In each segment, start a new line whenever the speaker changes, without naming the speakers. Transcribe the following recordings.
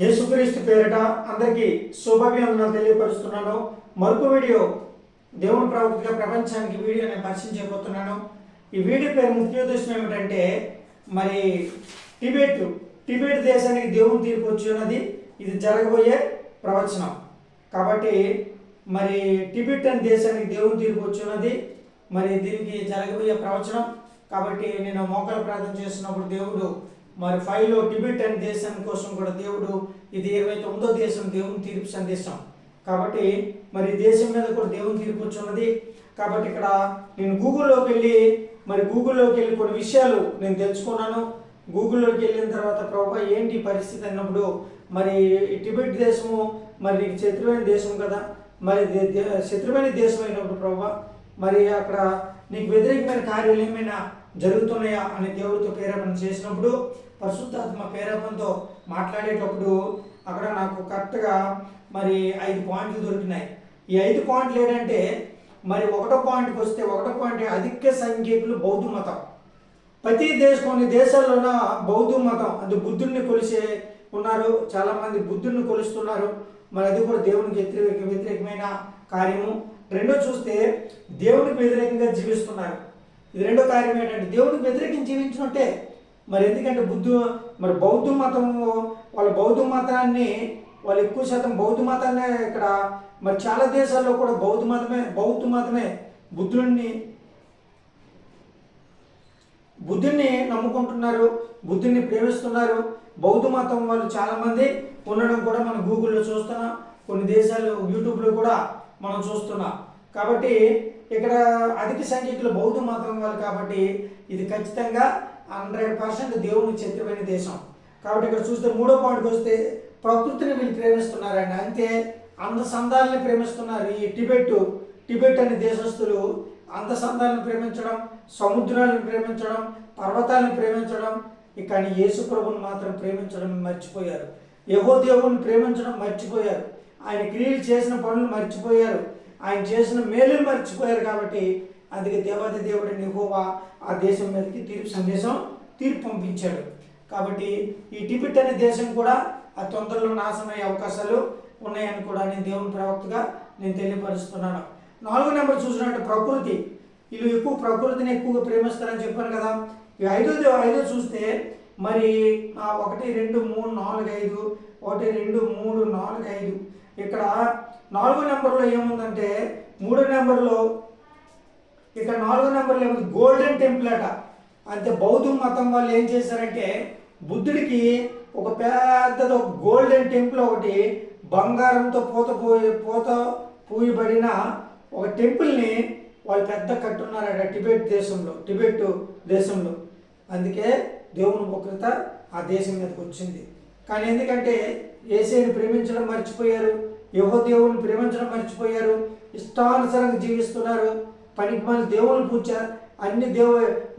యేసుక్రీస్తు పేరిట అందరికీ శుభాభివందనాలు తెలియపరుస్తున్నాను. మరొక వీడియో దేవుని ప్రవక్తగా ప్రపంచానికి వీడియో నేను పరిచయం చేయబోతున్నాను. ఈ వీడియో పేరు ముఖ్య ఉద్దేశం ఏమిటంటే మరి టిబెట్ దేశానికి దేవుని తీర్పు వచ్చి ఉన్నది. ఇది జరగబోయే ప్రవచనం కాబట్టి మరి టిబెట్ అనే దేశానికి దేవుని తీర్పు వచ్చి ఉన్నది. మరి దీనికి జరగబోయే ప్రవచనం కాబట్టి నేను మోకాలు ప్రార్థన చేస్తున్నప్పుడు దేవుడు మరి 5లో టిబెట్ అనే దేశం కోసం కూడా దేవుడు ఇది 29వ దేశం దేవుని తీర్పు సందేశం కాబట్టి మరి దేశం మీద కూడా దేవుని తీర్పు వచ్చున్నది. కాబట్టి ఇక్కడ నేను గూగుల్లోకి వెళ్ళి కొన్ని విషయాలు నేను తెలుసుకున్నాను. గూగుల్లోకి వెళ్ళిన తర్వాత ప్రభా ఏంటి పరిస్థితి అన్నప్పుడు మరి టిబెట్ దేశము మరి శత్రువైన దేశం కదా, మరి శత్రువైన దేశం అయినప్పుడు ప్రభా మరి అక్కడ నీకు వ్యతిరేకమైన కార్యాలు ఏమైనా జరుగుతున్నాయా అని దేవుడితో ప్రేరేపణ చేసినప్పుడు పరిశుద్ధాత్మ ప్రేరేపణతో మాట్లాడేటప్పుడు అక్కడ నాకు కరెక్ట్గా మరి 5 పాయింట్లు దొరికినాయి. ఈ 5 పాయింట్లు ఏంటంటే మరి 1వ పాయింట్కి వస్తే 1వ పాయింట్ అధిక సంఖ్యకులు బౌద్ధ మతం. కొన్ని దేశాల్లోన బౌద్ధ మతం అంటే బుద్ధుడిని కొలిసే ఉన్నారు, చాలామంది బుద్ధుడిని కొలుస్తున్నారు. మరి అది కూడా దేవునికి వ్యతిరేకమైన కార్యము. రెండో చూస్తే దేవునికి వ్యతిరేకంగా జీవిస్తున్నారు. ఇది రెండో కార్యం ఏంటంటే దేవునికి వ్యతిరేకంగా జీవించినట్టే. మరి ఎందుకంటే బౌద్ధ మతము వాళ్ళ బౌద్ధ మతాన్ని వాళ్ళు ఎక్కువ శాతం బౌద్ధ మతాన్ని ఇక్కడ మరి చాలా దేశాల్లో కూడా బౌద్ధ మతమే బుద్ధుడిని నమ్ముకుంటున్నారు, బుద్ధుడిని ప్రేమిస్తున్నారు. బౌద్ధ మతం వాళ్ళు చాలామంది ఉండడం కూడా మనం గూగుల్లో చూస్తున్నాం, కొన్ని దేశాలు యూట్యూబ్లో కూడా మనం చూస్తున్నాం. కాబట్టి ఇక్కడ అధిక సంఖ్యకులు బౌద్ధ మతం వాళ్ళు కాబట్టి ఇది ఖచ్చితంగా 100% దేవునికి శత్రువైన దేశం. కాబట్టి ఇక్కడ చూస్తే 3వ పాయింట్కి వస్తే ప్రకృతిని వీళ్ళు ప్రేమిస్తున్నారండి. అంతే అందసందాలని ప్రేమిస్తున్నారు. ఈ టిబెట్ అనే దేశస్తులు అందసందాలను ప్రేమించడం, సముద్రాలను ప్రేమించడం, పర్వతాలను ప్రేమించడం, కానీ యేసు ప్రభువుని మాత్రం ప్రేమించడం మర్చిపోయారు. యెహోవా దేవుని ప్రేమించడం మర్చిపోయారు. ఆయన క్రియలు చేసిన పనులు మర్చిపోయారు, ఆయన చేసిన మేలులు మర్చిపోయారు. కాబట్టి అందుకే దేవాది దేవుడిని యెహోవా ఆ దేశం మీదకి తీర్పు పంపించాడు. కాబట్టి ఈ టిబెట్ అనే దేశం కూడా ఆ తొందరలో నాశనమయ్యే అవకాశాలు ఉన్నాయని కూడా నేను దేవుని ప్రవక్తగా నేను తెలియపరుస్తున్నాను. 4వ నెంబర్ చూసినట్టు ప్రకృతి. వీళ్ళు ప్రకృతిని ఎక్కువగా ప్రేమిస్తారని చెప్పాను కదా. ఈ ఐదో చూస్తే మరి 1 2 3 4 5 1 2 3 4 5 ఇక్కడ 4వ నెంబర్లో ఏముందంటే 3వ నెంబర్లో ఏముంది గోల్డెన్ టెంపుల్ అట. అంతే బౌద్ధ మతం వాళ్ళు ఏం చేశారంటే బుద్ధుడికి ఒక పెద్దది ఒక గోల్డెన్ టెంపుల్ ఒకటి బంగారంతో పూయబడిన ఒక టెంపుల్ని వాళ్ళు పెద్ద కట్టున్నారట టిబెట్ దేశంలో. అందుకే దేవుని ఉగ్రత ఆ దేశం మీదకి వచ్చింది. కానీ ఎందుకంటే యేసుని ప్రేమించడం మర్చిపోయారు, యెహోవా దేవుని ప్రేమించడం మర్చిపోయారు, ఇష్టానుసారంగా జీవిస్తున్నారు. పనికిమాలిన దేవుని పూజ అన్ని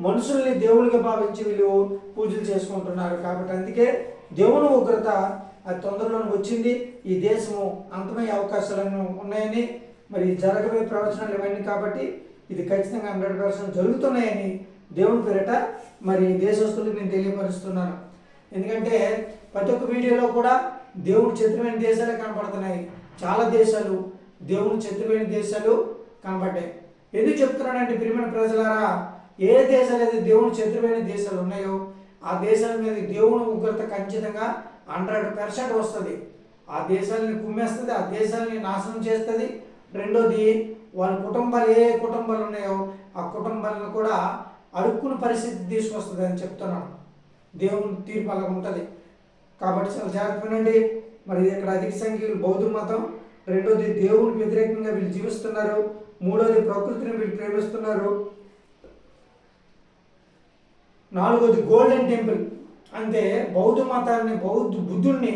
మనుషుల్ని దేవుడిగా భావించి వీళ్ళు పూజలు చేసుకుంటున్నారు. కాబట్టి అందుకే దేవుని ఉగ్రత అది తొందరలోనే వచ్చింది. ఈ దేశము అంతమయ్యే అవకాశాలు ఉన్నాయని మరి జరగబోయే ప్రవచనాలు ఇవన్నీ కాబట్టి ఇది ఖచ్చితంగా 100% జరుగుతున్నాయని దేవుని పేరిట మరి దేశస్తులకు నేను తెలియపరుస్తున్నాను. ఎందుకంటే ప్రతి ఒక్క వీడియోలో కూడా దేవుని శత్రువైన దేశాలే కనపడుతున్నాయి. చాలా దేశాలు దేవుని శత్రువైన దేశాలు కనపడ్డాయి. ఎందుకు చెప్తున్నానంటే ప్రియమైన ప్రజలారా, ఏ దేశాలు అయితే దేవుని శత్రువైన దేశాలు ఉన్నాయో ఆ దేశాల మీద దేవుని ఉగ్రత ఖచ్చితంగా 100% వస్తుంది. ఆ దేశాలని కుమ్మేస్తుంది, ఆ దేశాలని నాశనం చేస్తుంది. రెండోది వాళ్ళ కుటుంబాలు ఏ కుటుంబాలు ఉన్నాయో ఆ కుటుంబాలను కూడా అడుక్కున్న పరిస్థితి తీసుకొస్తుంది అని చెప్తున్నాను. దేవుని తీర్పు అలా ఉంటుంది. కాబట్టి చాలా జాగ్రత్త వినండి. మరి ఇక్కడ అధిక సంఖ్యలో బౌద్ధ మతం, రెండోది దేవునికి వ్యతిరేకంగా వీళ్ళు జీవిస్తున్నారు, మూడోది ప్రకృతిని వీళ్ళు ప్రేమిస్తున్నారు, 4వది గోల్డెన్ టెంపుల్. అంటే బౌద్ధ మతాన్ని బుద్ధుడిని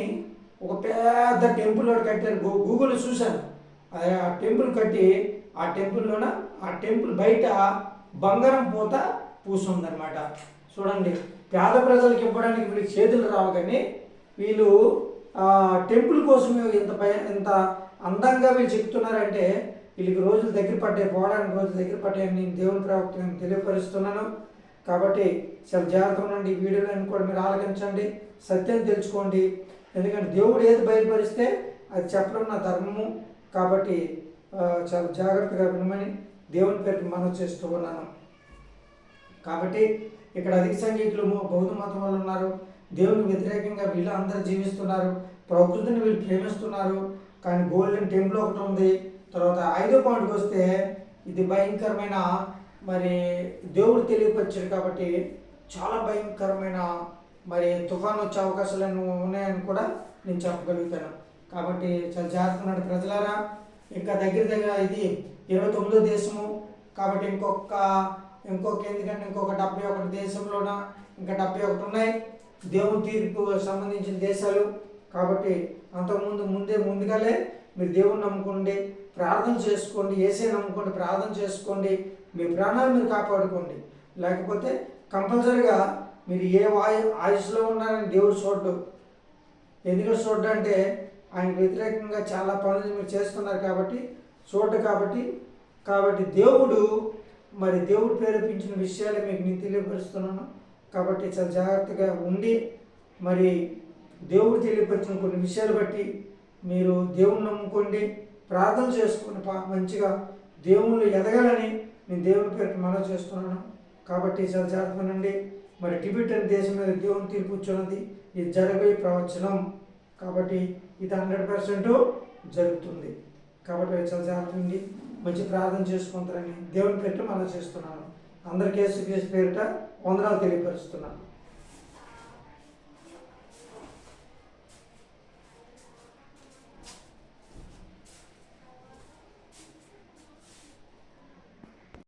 ఒక పెద్ద టెంపుల్ కట్టారు. గూగుల్లో చూశాను. ఆ టెంపుల్ కట్టి ఆ టెంపుల్ బయట బంగారం పూత పూసుందనమాట. చూడండి, పేద ప్రజలకు ఇవ్వడానికి వీళ్ళకి చేతులు రావు, కానీ వీళ్ళు టెంపుల్ కోసం ఇంత అందంగా వీళ్ళు చెప్తున్నారంటే వీళ్ళకి రోజులు దగ్గర పడ్డాయి, పోవడానికి రోజులు దగ్గర పడ్డాయని నేను దేవుని ప్రవక్తను తెలియపరుస్తున్నాను. కాబట్టి చాలా జాగ్రత్తగా ఉండండి. ఈ వీడియోలను కూడా మీరు ఆలకించండి, సత్యం తెలుసుకోండి. ఎందుకంటే దేవుడు ఏది బయలుపరిస్తే అది చెప్పడం నా ధర్మము. కాబట్టి చాలా జాగ్రత్తగా వినమని దేవుని పేరు మనవి చేస్తూ ఉన్నాను. కాబట్టి ఇక్కడ అధిక సంఖ్యకులు బౌద్ధ మతం వాళ్ళు ఉన్నారు. దేవునికి వ్యతిరేకంగా వీళ్ళు అందరూ జీవిస్తున్నారు. ప్రకృతిని వీళ్ళు ప్రేమిస్తున్నారు. కానీ గోల్డెన్ టెంపుల్ ఒకటి ఉంది. తర్వాత 5వ పాయింట్కి వస్తే ఇది భయంకరమైన మరి దేవుడు తెలియపరిచాడు కాబట్టి చాలా భయంకరమైన మరి తుఫాను వచ్చే అవకాశాలు ఉన్నాయని కూడా నేను చెప్పగలుగుతాను. కాబట్టి చాలా జాగ్రత్తగా ఉన్నాడు ప్రజలారా. ఇంకా దగ్గర ఇది 29వ దేశము. కాబట్టి ఎందుకంటే ఇంకొక 71 దేశంలోన ఇంకా 71 ఉన్నాయి దేవుని తీర్పు సంబంధించిన దేశాలు. కాబట్టి ముందుగానే మీరు దేవుని నమ్ముకోండి, ప్రార్థన చేసుకోండి, యేసే నమ్ముకోండి, ప్రార్థన చేసుకోండి, మీ ప్రాణాలు మీరు కాపాడుకోండి. లేకపోతే కంపల్సరీగా మీరు ఏ ఆయుష్లో ఉన్నారని దేవుడు చూడ్డు. ఎందుకు చూడ్డు అంటే ఆయనకు వ్యతిరేకంగా చాలా పనులు మీరు చేస్తున్నారు కాబట్టి చూడ్డు. కాబట్టి దేవుడు ప్రేరేపించిన విషయాలు మీకు నేను తెలియపరుస్తున్నాను. కాబట్టి చాలా జాగ్రత్తగా ఉండి మరి దేవుడు తెలియపరిచిన కొన్ని విషయాలు బట్టి మీరు దేవుని నమ్ముకోండి, ప్రార్థన చేసుకుని మంచిగా దేవుళ్ళు ఎదగాలని నేను దేవుని పేరు మనవి చేస్తున్నాను. కాబట్టి చాలా జాగ్రత్తగానండి. మరి టిబెట్ అనే దేశం మీద దేవుని తీర్పు వచ్చున్నది. ఇది జరగబోయే ప్రవచనం. కాబట్టి ఇది 100% జరుగుతుంది. కాబట్టి చాలా జాగ్రత్తగా మంచి ప్రార్థన చేసుకుంటారని దేవుని పేరు మనవి చేస్తున్నాను. అందరికీ యేసు క్రీస్తు పేరిట వందనాలు తెలియపరుస్తున్నాను.